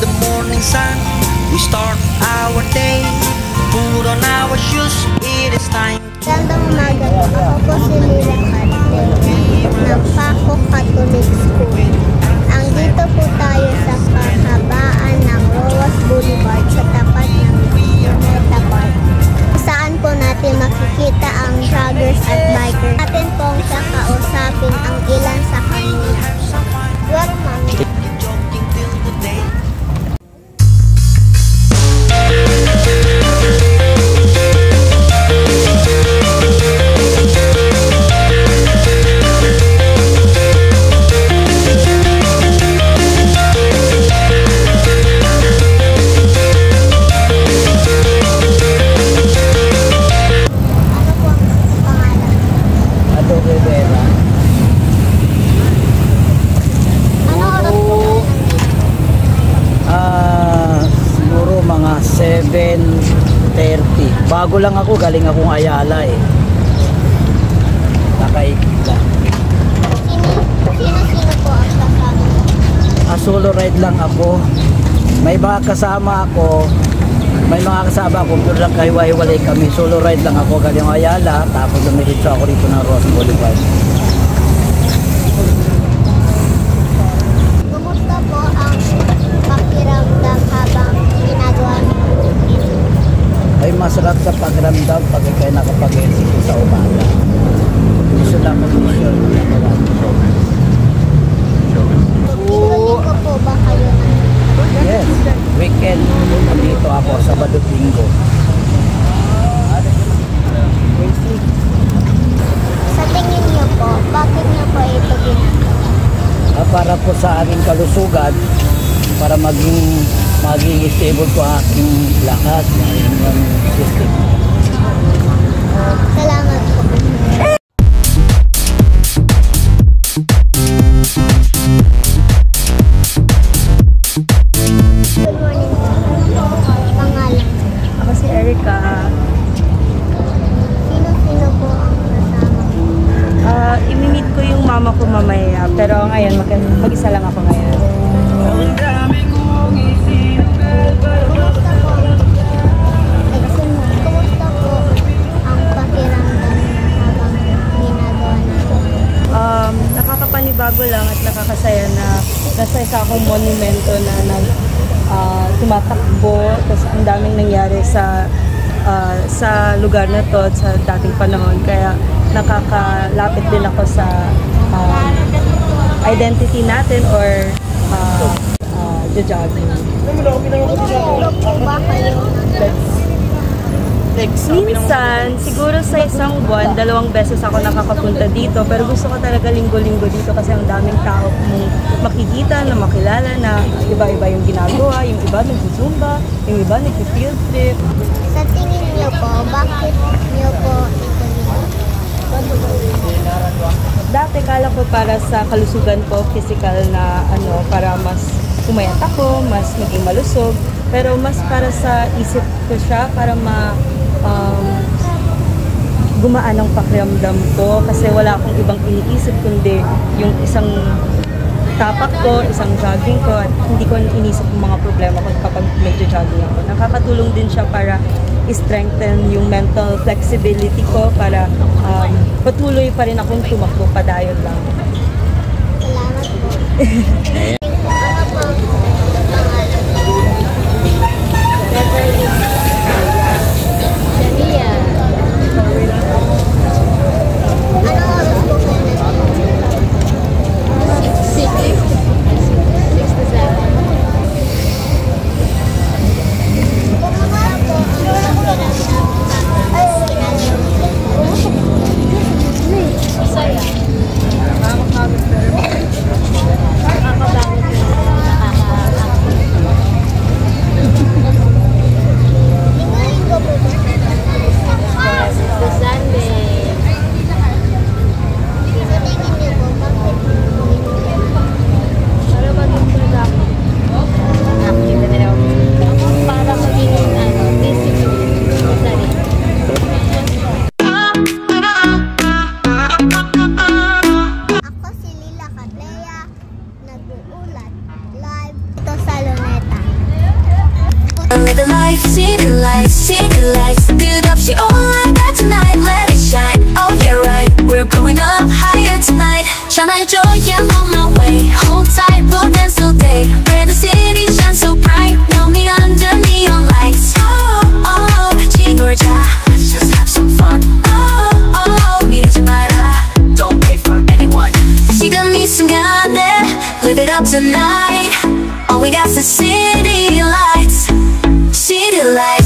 the morning sun, we start our day. Put on our shoes, it is time. Gandang umaga po. Ako po si Lila Cartel ng Paco Catholic School. Andito po tayo sa kahabaan ng Roas Boulevard sa tapat ng Meta Park. Saan po natin makikita ang joggers at bikers. Natin pong kakausapin ang ilan sa kanila. Welcome. Siguro mga 7:30. Bago lang ako, galing akong Ayala eh. Nakaikita. Sino po ang kasama? Solo ride lang ako. May mga kasama ako. Pero lang kahiwa-hiwalay kami. Solo ride lang ako, galing akong Ayala. Tapos dumiritso ako rito ng Roas Boulevard. Kumusta po ang pakiramdam habang ginagawa niyo? Ay masarap sa pakiramdam pag kayo nakapag-exercise sa umaga. Gusto lang condition na nagawa. Linggo po ba kayo? Yes, weekend dito ako, Sabado Linggo. Sa tingin niyo po, bakit niyo po ito ginagawa? Para po sa aming kalusugan, para maging stable po aking lakas ng immune system. Salamat po. Good morning po. Pangalan? Ako si Erica. Sino po ang kasama? Imimit ko yung mama ko mamaya. Pero ngayon, mag-isa lang ako ngayon. Kumusta po ang pakiramdam habang ginagawa natin? Nakakapanibago lang at nakakasaya na nasa isa akong monumento na tumatakbo. Tapos ang daming nangyari sa lugar na to at sa dating panahon. Kaya nakakalapit din ako sa identity natin or jogging. Nagtulog po ba kayo? Minsan, siguro sa isang buwan, 2 beses ako nakakapunta dito. Pero gusto ko talaga linggo-linggo dito kasi ang daming tao mong makikita, na makilala na iba-iba yung ginagawa. Yung iba nag-zumba, yung iba nag-field trip. Sa tingin niyo po, bakit niyo po ito Dati kala ko para sa kalusugan ko, physical na para mas pumayat ako, mas maging malusog. Pero mas para sa isip ko siya, para gumaan ang pakiramdam ko kasi wala akong ibang iniisip kundi yung isang tapak ko, isang jogging ko at hindi ko inisip yung mga problema ko kapag medyo jogging ako. Nakakatulong din siya para i-strengthen yung mental flexibility ko para patuloy pa rin akong tumakbo, padayon lang. Salamat po. live the life, city lights, city lights. Good up, she all like that tonight, let it shine. Oh yeah, right, we're going up higher tonight. Shine like joy, yeah, I'm on my way. Hold tight, we'll dance all day. Where the city shines so bright, know me under neon lights. Oh, oh, Georgia, let's just have some fun. Oh, oh, 미래지 마라, don't wait for anyone. 지금 이 순간에 live it up tonight. All we got's the city lights, city lights.